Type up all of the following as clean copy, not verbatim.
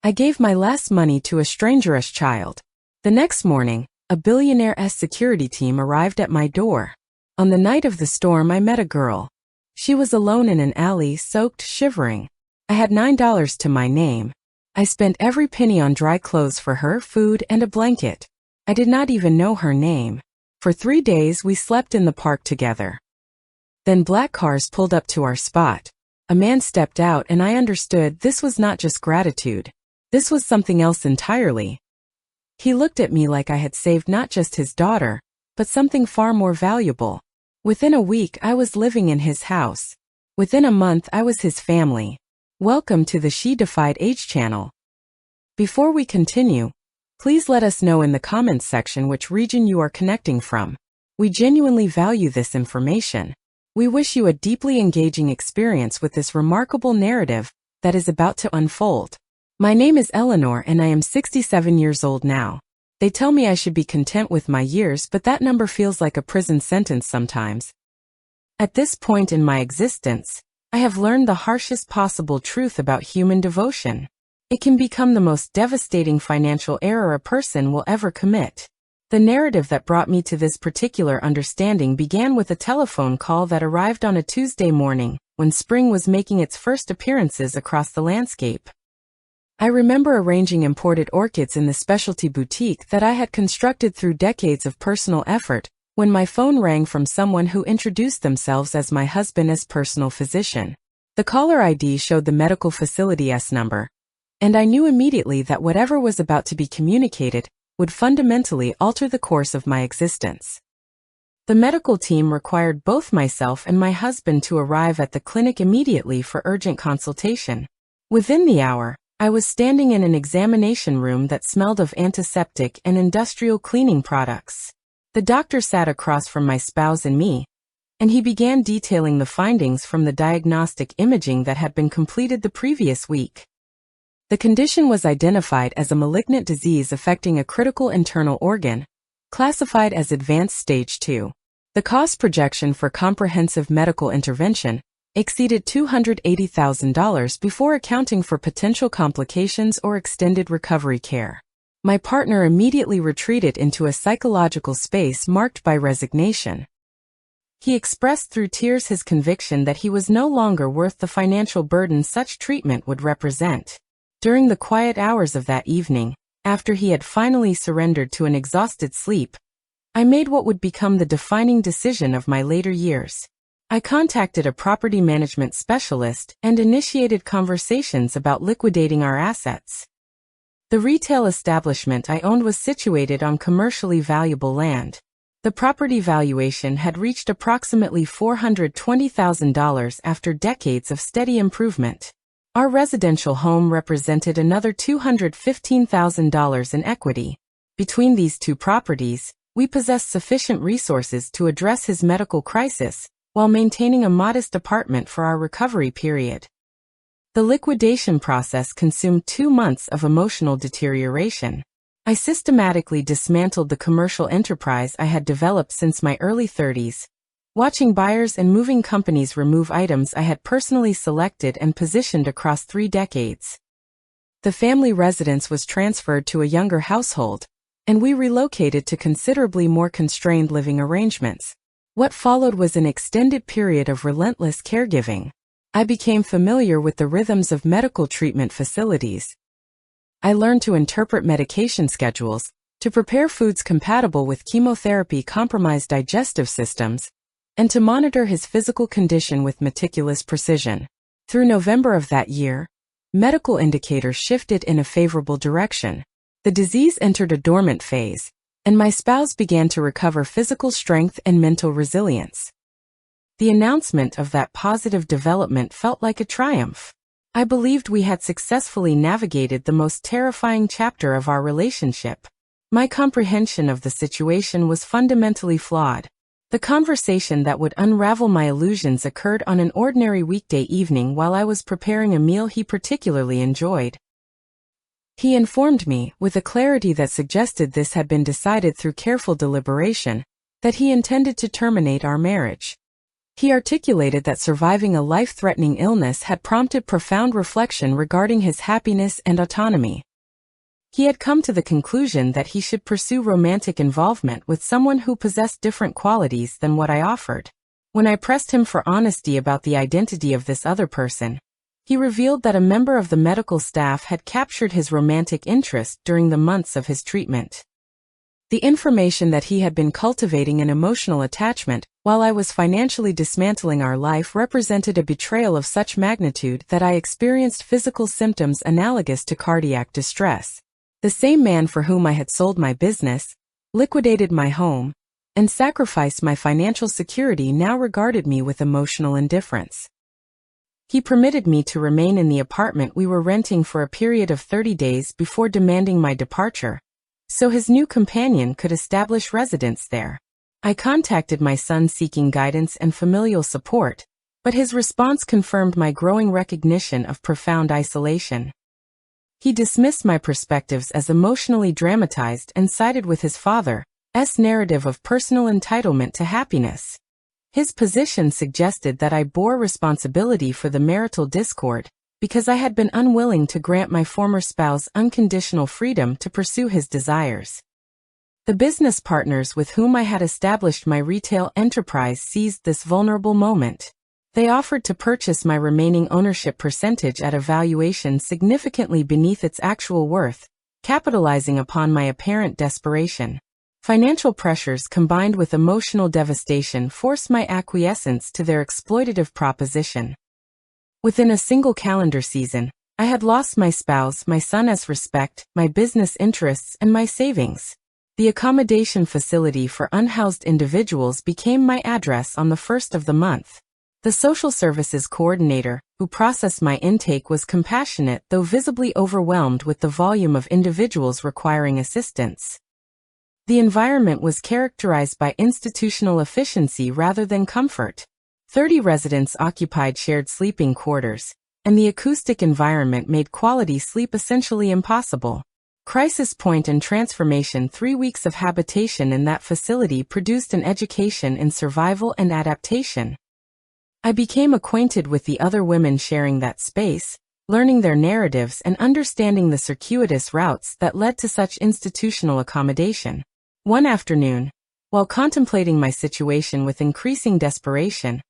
I gave my last money to a stranger's child. The next morning, a billionaire's security team arrived at my door. On the night of the storm, I met a girl. She was alone in an alley, soaked, shivering. I had $9 to my name. I spent every penny on dry clothes for her, food, and a blanket. I did not even know her name. For 3 days, we slept in the park together. Then black cars pulled up to our spot. A man stepped out and I understood this was not just gratitude. This was something else entirely. He looked at me like I had saved not just his daughter, but something far more valuable. Within a week, I was living in his house. Within a month, I was his family. Welcome to the She Defied Age channel. Before we continue, please let us know in the comments section which region you are connecting from. We genuinely value this information. We wish you a deeply engaging experience with this remarkable narrative that is about to unfold. My name is Eleanor and I am 67 years old now. They tell me I should be content with my years, but that number feels like a prison sentence sometimes. At this point in my existence, I have learned the harshest possible truth about human devotion. It can become the most devastating financial error a person will ever commit. The narrative that brought me to this particular understanding began with a telephone call that arrived on a Tuesday morning, when spring was making its first appearances across the landscape. I remember arranging imported orchids in the specialty boutique that I had constructed through decades of personal effort, when my phone rang from someone who introduced themselves as my husband's personal physician. The caller ID showed the medical facility's number, and I knew immediately that whatever was about to be communicated would fundamentally alter the course of my existence. The medical team required both myself and my husband to arrive at the clinic immediately for urgent consultation. Within the hour, I was standing in an examination room that smelled of antiseptic and industrial cleaning products. The doctor sat across from my spouse and me, and he began detailing the findings from the diagnostic imaging that had been completed the previous week. The condition was identified as a malignant disease affecting a critical internal organ, classified as advanced stage 2. The cost projection for comprehensive medical intervention exceeded $280,000 before accounting for potential complications or extended recovery care. My partner immediately retreated into a psychological space marked by resignation. He expressed through tears his conviction that he was no longer worth the financial burden such treatment would represent. During the quiet hours of that evening, after he had finally surrendered to an exhausted sleep, I made what would become the defining decision of my later years. I contacted a property management specialist and initiated conversations about liquidating our assets. The retail establishment I owned was situated on commercially valuable land. The property valuation had reached approximately $420,000 after decades of steady improvement. Our residential home represented another $215,000 in equity. Between these two properties, we possessed sufficient resources to address his medical crisis, while maintaining a modest apartment for our recovery period. The liquidation process consumed 2 months of emotional deterioration. I systematically dismantled the commercial enterprise I had developed since my early 30s, watching buyers and moving companies remove items I had personally selected and positioned across 3 decades. The family residence was transferred to a younger household, and we relocated to considerably more constrained living arrangements. What followed was an extended period of relentless caregiving. I became familiar with the rhythms of medical treatment facilities. I learned to interpret medication schedules, to prepare foods compatible with chemotherapy-compromised digestive systems, and to monitor his physical condition with meticulous precision. Through November of that year, medical indicators shifted in a favorable direction. The disease entered a dormant phase, and my spouse began to recover physical strength and mental resilience. The announcement of that positive development felt like a triumph. I believed we had successfully navigated the most terrifying chapter of our relationship. My comprehension of the situation was fundamentally flawed. The conversation that would unravel my illusions occurred on an ordinary weekday evening while I was preparing a meal he particularly enjoyed. He informed me, with a clarity that suggested this had been decided through careful deliberation, that he intended to terminate our marriage. He articulated that surviving a life-threatening illness had prompted profound reflection regarding his happiness and autonomy. He had come to the conclusion that he should pursue romantic involvement with someone who possessed different qualities than what I offered. When I pressed him for honesty about the identity of this other person, he revealed that a member of the medical staff had captured his romantic interest during the months of his treatment. The information that he had been cultivating an emotional attachment while I was financially dismantling our life represented a betrayal of such magnitude that I experienced physical symptoms analogous to cardiac distress. The same man for whom I had sold my business, liquidated my home, and sacrificed my financial security now regarded me with emotional indifference. He permitted me to remain in the apartment we were renting for a period of 30 days before demanding my departure, so his new companion could establish residence there. I contacted my son seeking guidance and familial support, but his response confirmed my growing recognition of profound isolation. He dismissed my perspectives as emotionally dramatized and sided with his father's narrative of personal entitlement to happiness. His position suggested that I bore responsibility for the marital discord because I had been unwilling to grant my former spouse unconditional freedom to pursue his desires. The business partners with whom I had established my retail enterprise seized this vulnerable moment. They offered to purchase my remaining ownership percentage at a valuation significantly beneath its actual worth, capitalizing upon my apparent desperation. Financial pressures combined with emotional devastation forced my acquiescence to their exploitative proposition. Within a single calendar season, I had lost my spouse, my son's respect, my business interests, and my savings. The accommodation facility for unhoused individuals became my address on the first of the month. The social services coordinator, who processed my intake, was compassionate though visibly overwhelmed with the volume of individuals requiring assistance. The environment was characterized by institutional efficiency rather than comfort. 30 residents occupied shared sleeping quarters, and the acoustic environment made quality sleep essentially impossible. Crisis point and transformation. 3 weeks of habitation in that facility produced an education in survival and adaptation. I became acquainted with the other women sharing that space, learning their narratives and understanding the circuitous routes that led to such institutional accommodation. One afternoon, while contemplating my situation with increasing desperation,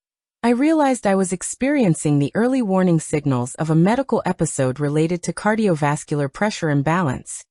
I realized I was experiencing the early warning signals of a medical episode related to cardiovascular pressure imbalance.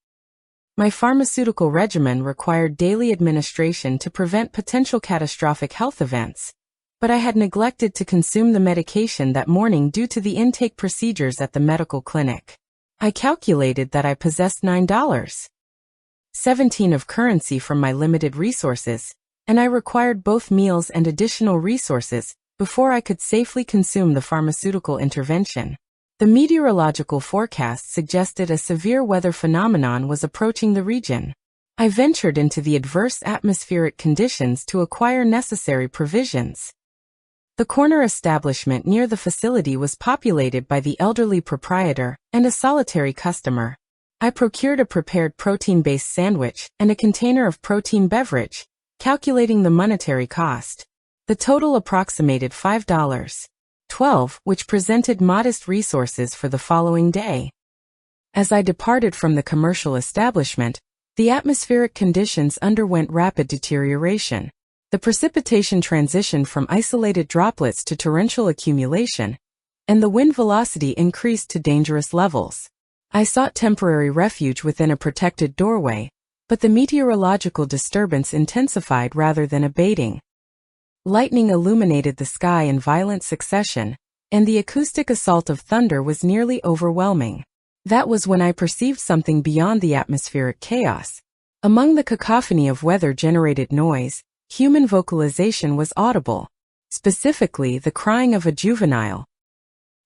My pharmaceutical regimen required daily administration to prevent potential catastrophic health events, but I had neglected to consume the medication that morning due to the intake procedures at the medical clinic. I calculated that I possessed $9.17 of currency from my limited resources, and I required both meals and additional resources before I could safely consume the pharmaceutical intervention. The meteorological forecast suggested a severe weather phenomenon was approaching the region. I ventured into the adverse atmospheric conditions to acquire necessary provisions. The corner establishment near the facility was populated by the elderly proprietor and a solitary customer. I procured a prepared protein-based sandwich and a container of protein beverage, calculating the monetary cost. The total approximated $5.12, which presented modest resources for the following day. As I departed from the commercial establishment, the atmospheric conditions underwent rapid deterioration. The precipitation transitioned from isolated droplets to torrential accumulation, and the wind velocity increased to dangerous levels. I sought temporary refuge within a protected doorway, but the meteorological disturbance intensified rather than abating. Lightning illuminated the sky in violent succession, and the acoustic assault of thunder was nearly overwhelming. That was when I perceived something beyond the atmospheric chaos. Among the cacophony of weather-generated noise, human vocalization was audible, specifically the crying of a juvenile.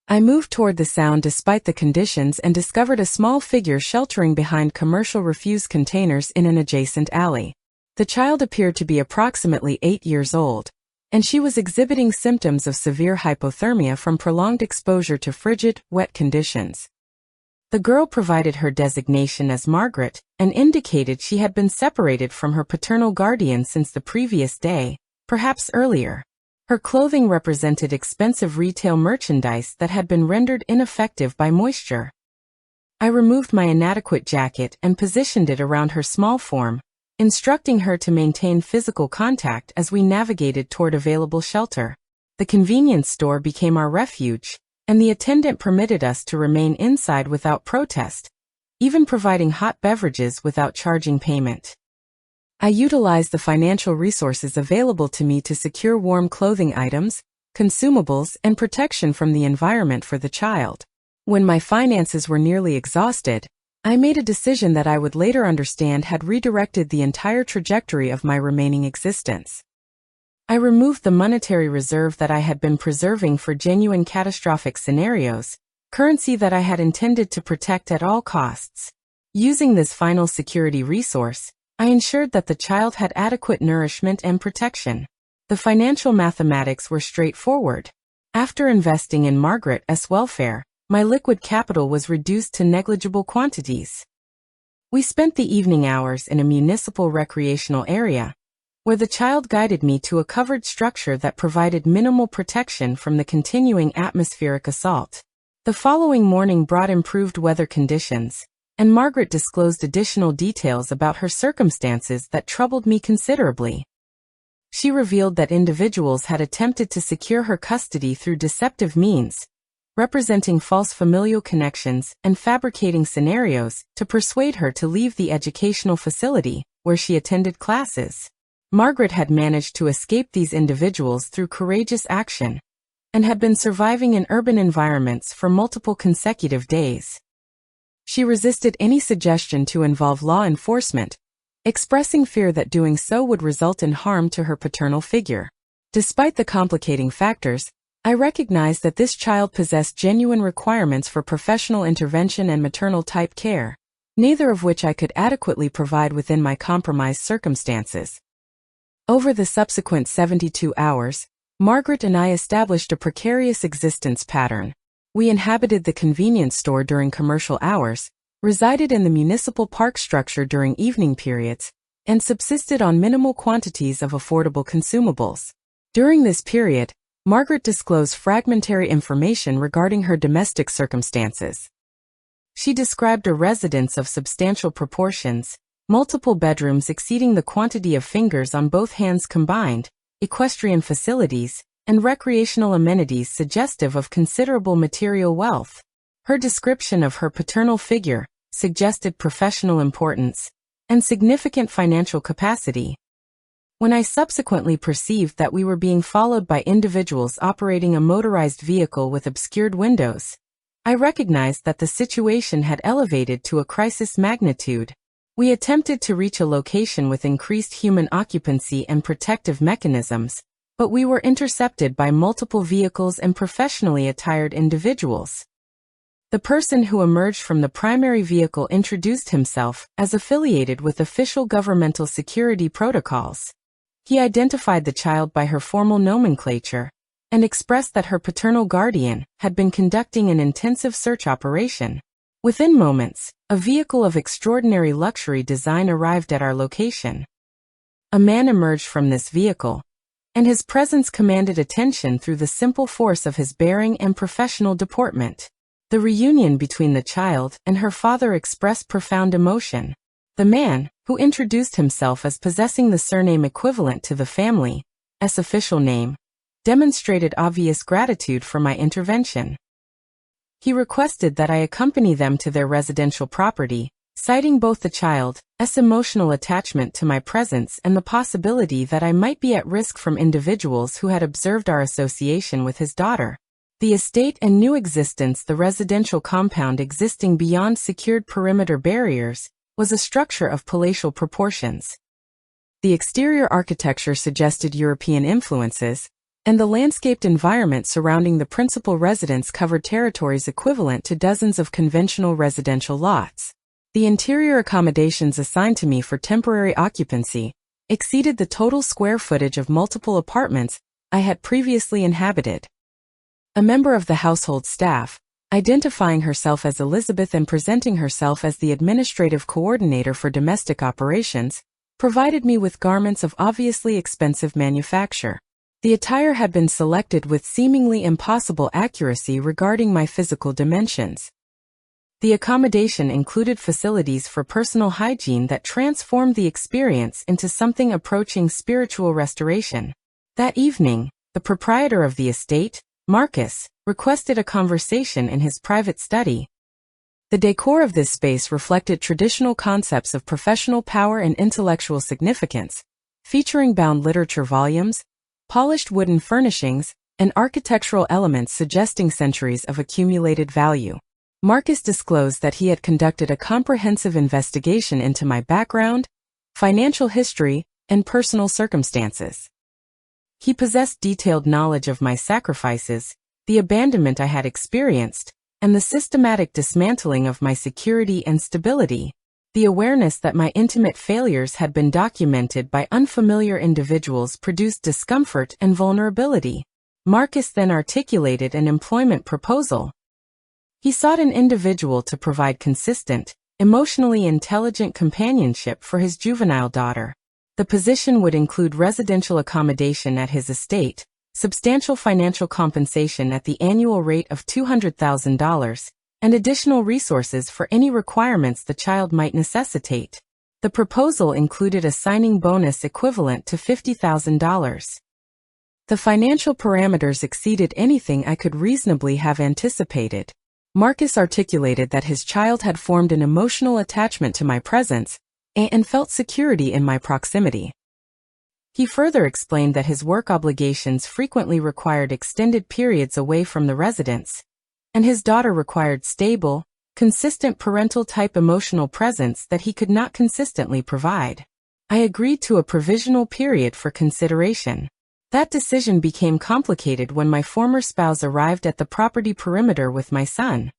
I moved toward the sound despite the conditions and discovered a small figure sheltering behind commercial refuse containers in an adjacent alley. The child appeared to be approximately 8 years old, and she was exhibiting symptoms of severe hypothermia from prolonged exposure to frigid, wet conditions. The girl provided her designation as Margaret and indicated she had been separated from her paternal guardian since the previous day, perhaps earlier. Her clothing represented expensive retail merchandise that had been rendered ineffective by moisture. I removed my inadequate jacket and positioned it around her small form, instructing her to maintain physical contact as we navigated toward available shelter. The convenience store became our refuge, and the attendant permitted us to remain inside without protest, even providing hot beverages without charging payment. I utilized the financial resources available to me to secure warm clothing items, consumables, and protection from the environment for the child. When my finances were nearly exhausted, I made a decision that I would later understand had redirected the entire trajectory of my remaining existence. I removed the monetary reserve that I had been preserving for genuine catastrophic scenarios, currency that I had intended to protect at all costs. Using this final security resource, I ensured that the child had adequate nourishment and protection. The financial mathematics were straightforward. After investing in Margaret's welfare, my liquid capital was reduced to negligible quantities. We spent the evening hours in a municipal recreational area, where the child guided me to a covered structure that provided minimal protection from the continuing atmospheric assault. The following morning brought improved weather conditions, and Margaret disclosed additional details about her circumstances that troubled me considerably. She revealed that individuals had attempted to secure her custody through deceptive means, representing false familial connections and fabricating scenarios to persuade her to leave the educational facility where she attended classes. Margaret had managed to escape these individuals through courageous action and had been surviving in urban environments for multiple consecutive days. She resisted any suggestion to involve law enforcement, expressing fear that doing so would result in harm to her paternal figure. Despite the complicating factors, I recognized that this child possessed genuine requirements for professional intervention and maternal-type care, neither of which I could adequately provide within my compromised circumstances. Over the subsequent 72 hours, Margaret and I established a precarious existence pattern. We inhabited the convenience store during commercial hours, resided in the municipal park structure during evening periods, and subsisted on minimal quantities of affordable consumables. During this period, Margaret disclosed fragmentary information regarding her domestic circumstances. She described a residence of substantial proportions, multiple bedrooms exceeding the quantity of fingers on both hands combined, equestrian facilities, and recreational amenities suggestive of considerable material wealth. Her description of her paternal figure suggested professional importance and significant financial capacity. When I subsequently perceived that we were being followed by individuals operating a motorized vehicle with obscured windows, I recognized that the situation had elevated to a crisis magnitude. We attempted to reach a location with increased human occupancy and protective mechanisms, but we were intercepted by multiple vehicles and professionally attired individuals. The person who emerged from the primary vehicle introduced himself as affiliated with official governmental security protocols. He identified the child by her formal nomenclature and expressed that her paternal guardian had been conducting an intensive search operation. Within moments, a vehicle of extraordinary luxury design arrived at our location. A man emerged from this vehicle, and his presence commanded attention through the simple force of his bearing and professional deportment. The reunion between the child and her father expressed profound emotion. The man, who introduced himself as possessing the surname equivalent to the family's official name, demonstrated obvious gratitude for my intervention. He requested that I accompany them to their residential property, citing both the child's emotional attachment to my presence and the possibility that I might be at risk from individuals who had observed our association with his daughter. The estate and new existence, the residential compound existing beyond secured perimeter barriers, was a structure of palatial proportions. The exterior architecture suggested European influences, and the landscaped environment surrounding the principal residence covered territories equivalent to dozens of conventional residential lots. The interior accommodations assigned to me for temporary occupancy exceeded the total square footage of multiple apartments I had previously inhabited. A member of the household staff, identifying herself as Elizabeth and presenting herself as the administrative coordinator for domestic operations, provided me with garments of obviously expensive manufacture. The attire had been selected with seemingly impossible accuracy regarding my physical dimensions. The accommodation included facilities for personal hygiene that transformed the experience into something approaching spiritual restoration. That evening, the proprietor of the estate, Marcus, requested a conversation in his private study. The decor of this space reflected traditional concepts of professional power and intellectual significance, featuring bound literature volumes, polished wooden furnishings, and architectural elements suggesting centuries of accumulated value. Marcus disclosed that he had conducted a comprehensive investigation into my background, financial history, and personal circumstances. He possessed detailed knowledge of my sacrifices, the abandonment I had experienced, and the systematic dismantling of my security and stability. The awareness that my intimate failures had been documented by unfamiliar individuals produced discomfort and vulnerability. Marcus then articulated an employment proposal. He sought an individual to provide consistent, emotionally intelligent companionship for his juvenile daughter. The position would include residential accommodation at his estate, substantial financial compensation at the annual rate of $200,000, and additional resources for any requirements the child might necessitate. The proposal included a signing bonus equivalent to $50,000. The financial parameters exceeded anything I could reasonably have anticipated. Marcus articulated that his child had formed an emotional attachment to my presence and felt security in my proximity. He further explained that his work obligations frequently required extended periods away from the residence, and his daughter required stable, consistent parental-type emotional presence that he could not consistently provide. I agreed to a provisional period for consideration. That decision became complicated when my former spouse arrived at the property perimeter with my son.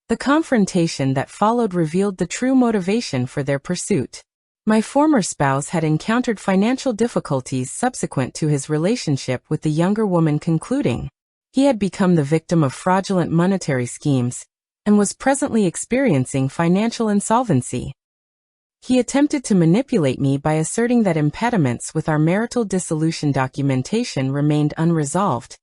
The confrontation that followed revealed the true motivation for their pursuit. My former spouse had encountered financial difficulties subsequent to his relationship with the younger woman concluding. He had become the victim of fraudulent monetary schemes and was presently experiencing financial insolvency. He attempted to manipulate me by asserting that impediments with our marital dissolution documentation remained unresolved,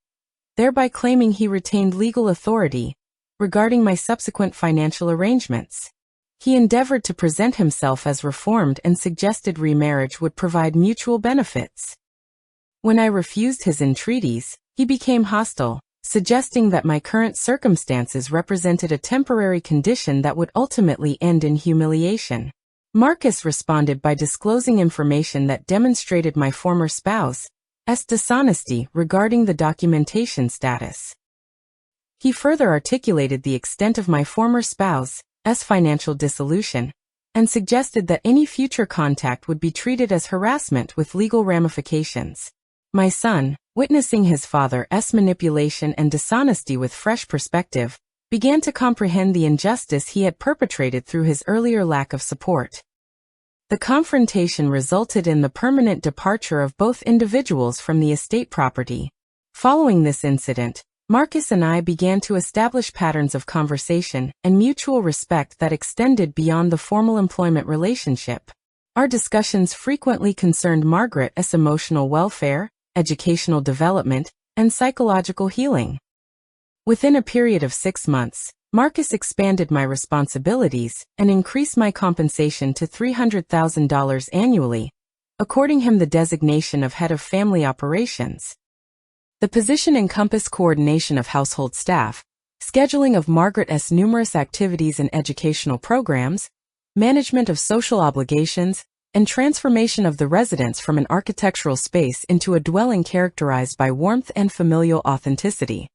thereby claiming he retained legal authority regarding my subsequent financial arrangements. He endeavored to present himself as reformed and suggested remarriage would provide mutual benefits. When I refused his entreaties, he became hostile, suggesting that my current circumstances represented a temporary condition that would ultimately end in humiliation. Marcus responded by disclosing information that demonstrated my former spouse's dishonesty regarding the documentation status. He further articulated the extent of my former spouse's financial dissolution, and suggested that any future contact would be treated as harassment with legal ramifications. My son, witnessing his father's manipulation and dishonesty with fresh perspective, began to comprehend the injustice he had perpetrated through his earlier lack of support. The confrontation resulted in the permanent departure of both individuals from the estate property. Following this incident, Marcus and I began to establish patterns of conversation and mutual respect that extended beyond the formal employment relationship. Our discussions frequently concerned Margaret's emotional welfare, educational development, and psychological healing. Within a period of 6 months, Marcus expanded my responsibilities and increased my compensation to $300,000 annually, according him the designation of head of family operations. The position encompassed coordination of household staff, scheduling of Margaret's numerous activities and educational programs, management of social obligations, and transformation of the residence from an architectural space into a dwelling characterized by warmth and familial authenticity.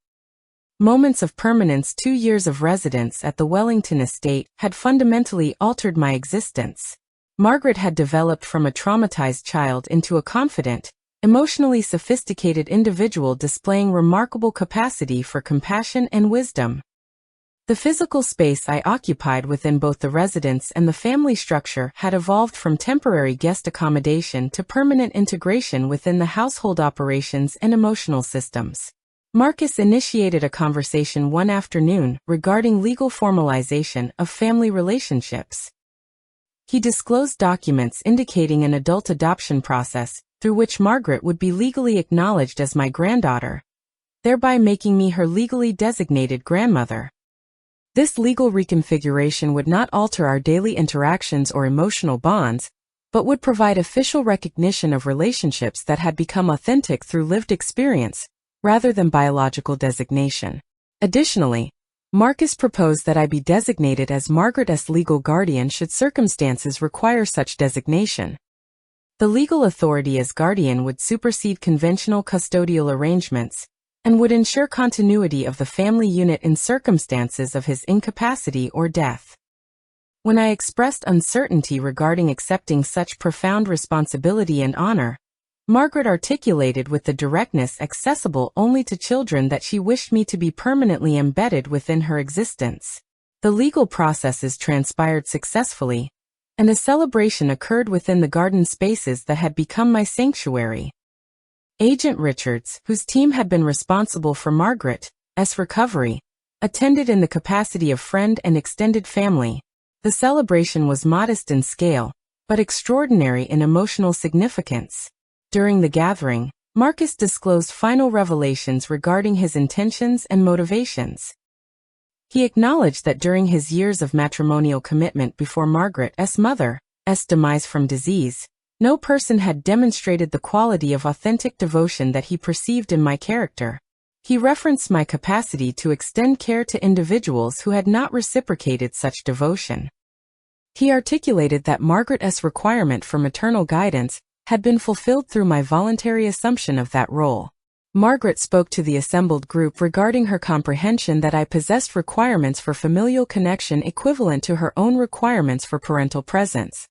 Moments of permanence. 2 years of residence at the Wellington estate had fundamentally altered my existence. Margaret had developed from a traumatized child into a confident, emotionally sophisticated individual displaying remarkable capacity for compassion and wisdom. The physical space I occupied within both the residence and the family structure had evolved from temporary guest accommodation to permanent integration within the household operations and emotional systems. Marcus initiated a conversation one afternoon regarding legal formalization of family relationships. He disclosed documents indicating an adult adoption process through which Margaret would be legally acknowledged as my granddaughter, thereby making me her legally designated grandmother. This legal reconfiguration would not alter our daily interactions or emotional bonds, but would provide official recognition of relationships that had become authentic through lived experience, rather than biological designation. Additionally, Marcus proposed that I be designated as Margaret's legal guardian should circumstances require such designation. The legal authority as guardian would supersede conventional custodial arrangements, and would ensure continuity of the family unit in circumstances of his incapacity or death. When I expressed uncertainty regarding accepting such profound responsibility and honor, Margaret articulated with the directness accessible only to children that she wished me to be permanently embedded within her existence. The legal processes transpired successfully, and a celebration occurred within the garden spaces that had become my sanctuary. Agent Richards, whose team had been responsible for Margaret's recovery, attended in the capacity of friend and extended family. The celebration was modest in scale, but extraordinary in emotional significance. During the gathering, Marcus disclosed final revelations regarding his intentions and motivations. He acknowledged that during his years of matrimonial commitment before Margaret's mother's demise from disease, no person had demonstrated the quality of authentic devotion that he perceived in my character. He referenced my capacity to extend care to individuals who had not reciprocated such devotion. He articulated that Margaret's requirement for maternal guidance had been fulfilled through my voluntary assumption of that role. Margaret spoke to the assembled group regarding her comprehension that I possessed requirements for familial connection equivalent to her own requirements for parental presence.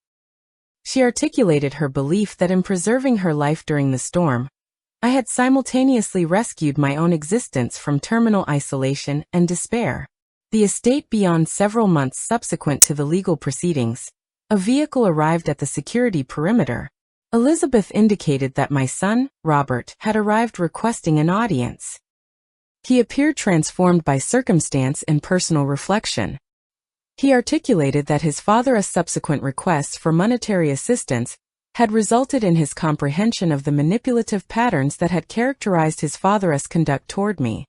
She articulated her belief that in preserving her life during the storm, I had simultaneously rescued my own existence from terminal isolation and despair. The estate beyond several months subsequent to the legal proceedings, a vehicle arrived at the security perimeter. Elizabeth indicated that my son, Robert, had arrived requesting an audience. He appeared transformed by circumstance and personal reflection. He articulated that his father's subsequent requests for monetary assistance had resulted in his comprehension of the manipulative patterns that had characterized his father's conduct toward me.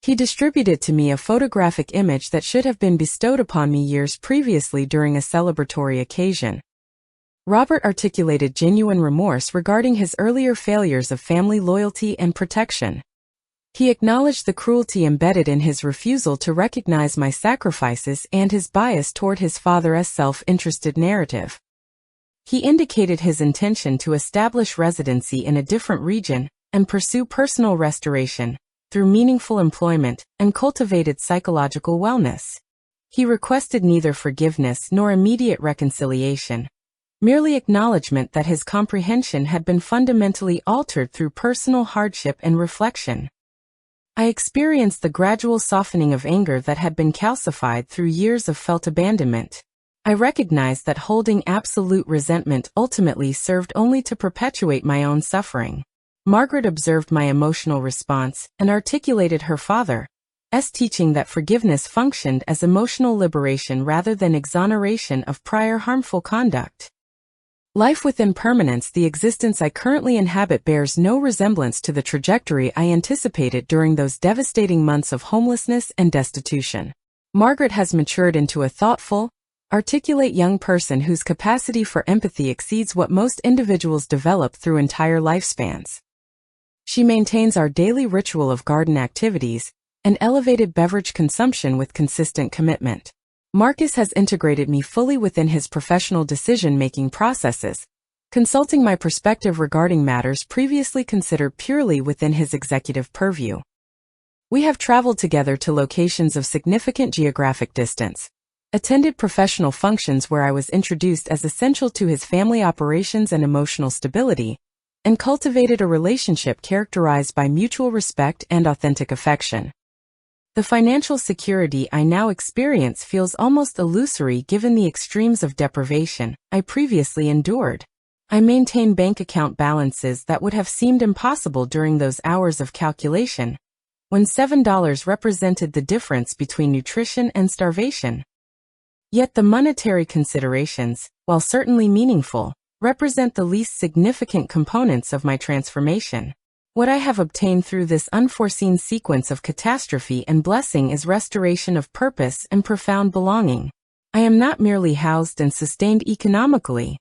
He distributed to me a photographic image that should have been bestowed upon me years previously during a celebratory occasion. Robert articulated genuine remorse regarding his earlier failures of family loyalty and protection. He acknowledged the cruelty embedded in his refusal to recognize my sacrifices and his bias toward his father's self-interested narrative. He indicated his intention to establish residency in a different region and pursue personal restoration through meaningful employment and cultivated psychological wellness. He requested neither forgiveness nor immediate reconciliation, merely acknowledgement that his comprehension had been fundamentally altered through personal hardship and reflection. I experienced the gradual softening of anger that had been calcified through years of felt abandonment. I recognized that holding absolute resentment ultimately served only to perpetuate my own suffering. Margaret observed my emotional response and articulated her father's teaching that forgiveness functioned as emotional liberation rather than exoneration of prior harmful conduct. Life with impermanence. The existence I currently inhabit bears no resemblance to the trajectory I anticipated during those devastating months of homelessness and destitution. Margaret has matured into a thoughtful, articulate young person whose capacity for empathy exceeds what most individuals develop through entire lifespans. She maintains our daily ritual of garden activities and elevated beverage consumption with consistent commitment. Marcus has integrated me fully within his professional decision-making processes, consulting my perspective regarding matters previously considered purely within his executive purview. We have traveled together to locations of significant geographic distance, attended professional functions where I was introduced as essential to his family operations and emotional stability, and cultivated a relationship characterized by mutual respect and authentic affection. The financial security I now experience feels almost illusory given the extremes of deprivation I previously endured. I maintain bank account balances that would have seemed impossible during those hours of calculation, when $7 represented the difference between nutrition and starvation. Yet the monetary considerations, while certainly meaningful, represent the least significant components of my transformation. What I have obtained through this unforeseen sequence of catastrophe and blessing is restoration of purpose and profound belonging. I am not merely housed and sustained economically.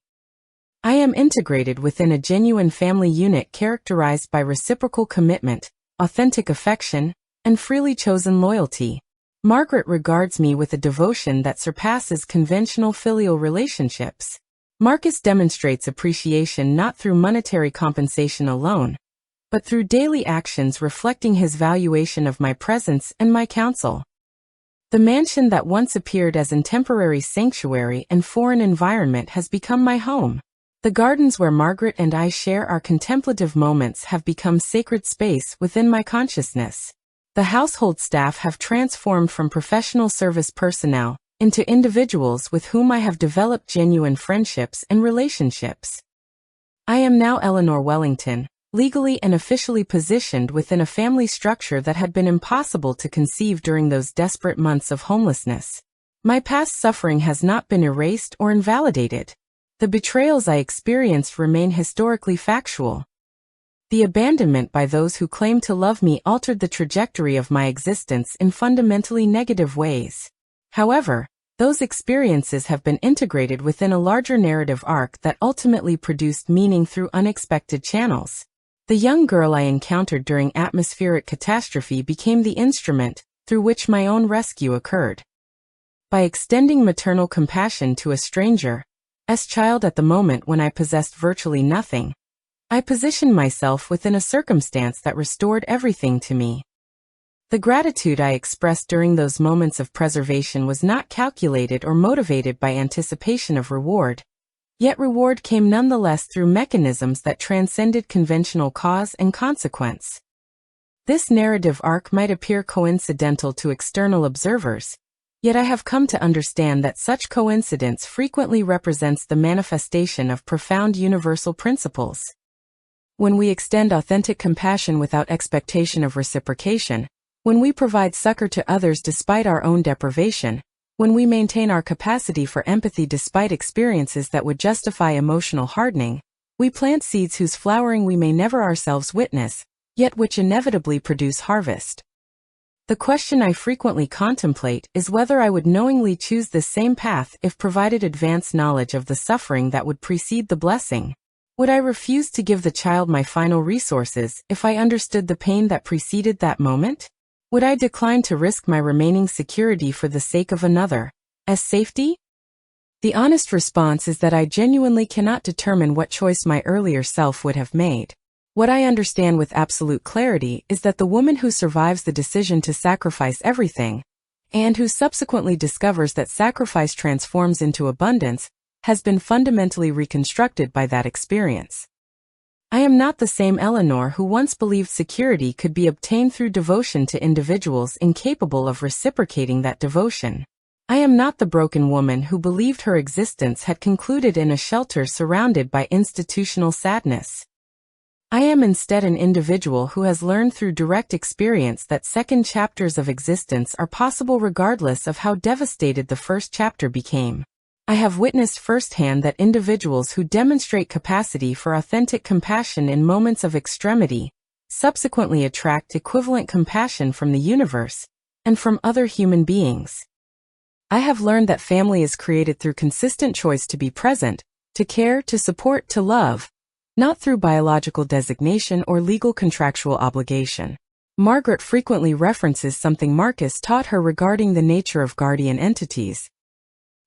I am integrated within a genuine family unit characterized by reciprocal commitment, authentic affection, and freely chosen loyalty. Margaret regards me with a devotion that surpasses conventional filial relationships. Marcus demonstrates appreciation not through monetary compensation alone, but through daily actions reflecting his valuation of my presence and my counsel. The mansion that once appeared as a temporary sanctuary and foreign environment has become my home. The gardens where Margaret and I share our contemplative moments have become sacred space within my consciousness. The household staff have transformed from professional service personnel into individuals with whom I have developed genuine friendships and relationships. I am now Eleanor Wellington, legally and officially positioned within a family structure that had been impossible to conceive during those desperate months of homelessness. My past suffering has not been erased or invalidated. The betrayals I experienced remain historically factual. The abandonment by those who claim to love me altered the trajectory of my existence in fundamentally negative ways. However, those experiences have been integrated within a larger narrative arc that ultimately produced meaning through unexpected channels. The young girl I encountered during atmospheric catastrophe became the instrument through which my own rescue occurred. By extending maternal compassion to a stranger's child at the moment when I possessed virtually nothing, I positioned myself within a circumstance that restored everything to me. The gratitude I expressed during those moments of preservation was not calculated or motivated by anticipation of reward. Yet reward came nonetheless through mechanisms that transcended conventional cause and consequence. This narrative arc might appear coincidental to external observers, yet I have come to understand that such coincidence frequently represents the manifestation of profound universal principles. When we extend authentic compassion without expectation of reciprocation, when we provide succor to others despite our own deprivation, when we maintain our capacity for empathy despite experiences that would justify emotional hardening, we plant seeds whose flowering we may never ourselves witness, yet which inevitably produce harvest. The question I frequently contemplate is whether I would knowingly choose this same path if provided advance knowledge of the suffering that would precede the blessing. Would I refuse to give the child my final resources if I understood the pain that preceded that moment? Would I decline to risk my remaining security for the sake of another's safety? The honest response is that I genuinely cannot determine what choice my earlier self would have made. What I understand with absolute clarity is that the woman who survives the decision to sacrifice everything, and who subsequently discovers that sacrifice transforms into abundance, has been fundamentally reconstructed by that experience. I am not the same Eleanor who once believed security could be obtained through devotion to individuals incapable of reciprocating that devotion. I am not the broken woman who believed her existence had concluded in a shelter surrounded by institutional sadness. I am instead an individual who has learned through direct experience that second chapters of existence are possible regardless of how devastated the first chapter became. I have witnessed firsthand that individuals who demonstrate capacity for authentic compassion in moments of extremity subsequently attract equivalent compassion from the universe and from other human beings. I have learned that family is created through consistent choice to be present, to care, to support, to love, not through biological designation or legal contractual obligation. Margaret frequently references something Marcus taught her regarding the nature of guardian entities.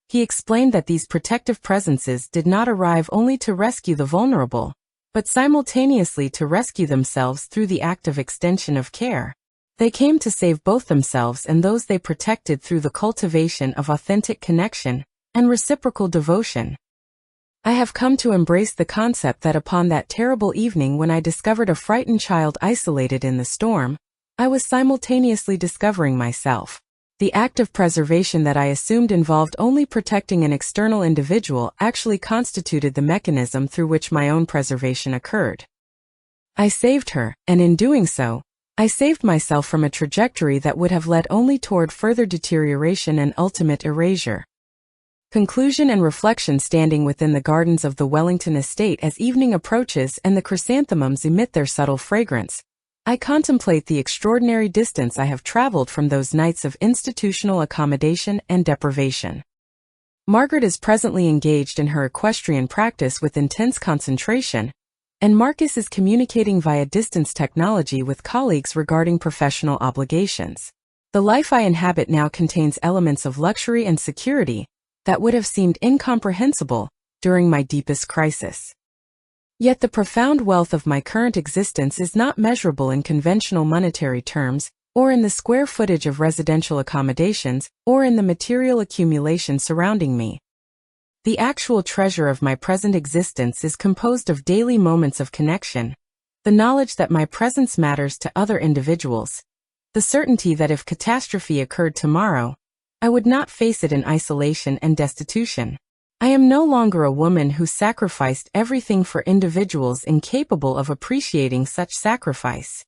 He explained that these protective presences did not arrive only to rescue the vulnerable, but simultaneously to rescue themselves through the act of extension of care. They came to save both themselves and those they protected through the cultivation of authentic connection and reciprocal devotion. I have come to embrace the concept that upon that terrible evening when I discovered a frightened child isolated in the storm, I was simultaneously discovering myself. The act of preservation that I assumed involved only protecting an external individual actually constituted the mechanism through which my own preservation occurred. I saved her, and in doing so, I saved myself from a trajectory that would have led only toward further deterioration and ultimate erasure. Conclusion and reflection. Standing within the gardens of the Wellington estate as evening approaches and the chrysanthemums emit their subtle fragrance, I contemplate the extraordinary distance I have traveled from those nights of institutional accommodation and deprivation. Margaret is presently engaged in her equestrian practice with intense concentration, and Marcus is communicating via distance technology with colleagues regarding professional obligations. The life I inhabit now contains elements of luxury and security that would have seemed incomprehensible during my deepest crisis. Yet the profound wealth of my current existence is not measurable in conventional monetary terms, or in the square footage of residential accommodations, or in the material accumulation surrounding me. The actual treasure of my present existence is composed of daily moments of connection, the knowledge that my presence matters to other individuals, the certainty that if catastrophe occurred tomorrow, I would not face it in isolation and destitution. I am no longer a woman who sacrificed everything for individuals incapable of appreciating such sacrifice.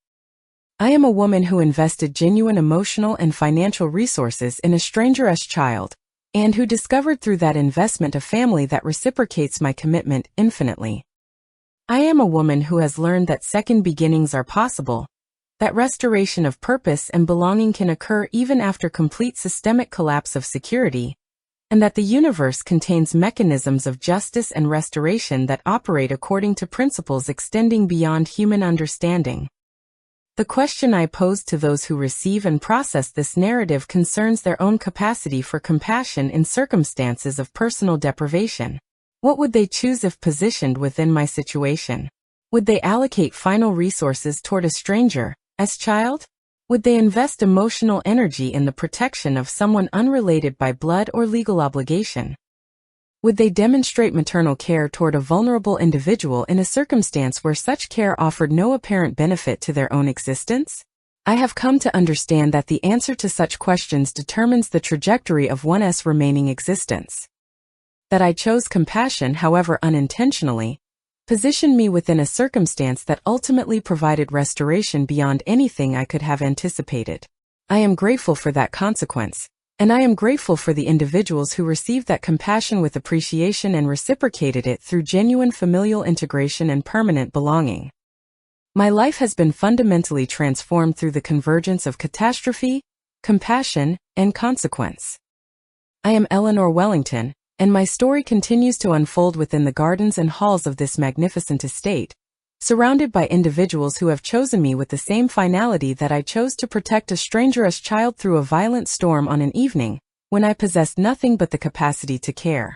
I am a woman who invested genuine emotional and financial resources in a stranger's child, and who discovered through that investment a family that reciprocates my commitment infinitely. I am a woman who has learned that second beginnings are possible, that restoration of purpose and belonging can occur even after complete systemic collapse of security, and that the universe contains mechanisms of justice and restoration that operate according to principles extending beyond human understanding. The question I pose to those who receive and process this narrative concerns their own capacity for compassion in circumstances of personal deprivation. What would they choose if positioned within my situation? Would they allocate final resources toward a stranger, as child? Would they invest emotional energy in the protection of someone unrelated by blood or legal obligation? Would they demonstrate maternal care toward a vulnerable individual in a circumstance where such care offered no apparent benefit to their own existence? I have come to understand that the answer to such questions determines the trajectory of one's remaining existence. That I chose compassion, however unintentionally, positioned me within a circumstance that ultimately provided restoration beyond anything I could have anticipated. I am grateful for that consequence, and I am grateful for the individuals who received that compassion with appreciation and reciprocated it through genuine familial integration and permanent belonging. My life has been fundamentally transformed through the convergence of catastrophe, compassion, and consequence. I am Eleanor Wellington, and my story continues to unfold within the gardens and halls of this magnificent estate, surrounded by individuals who have chosen me with the same finality that I chose to protect a stranger's child through a violent storm on an evening when I possessed nothing but the capacity to care.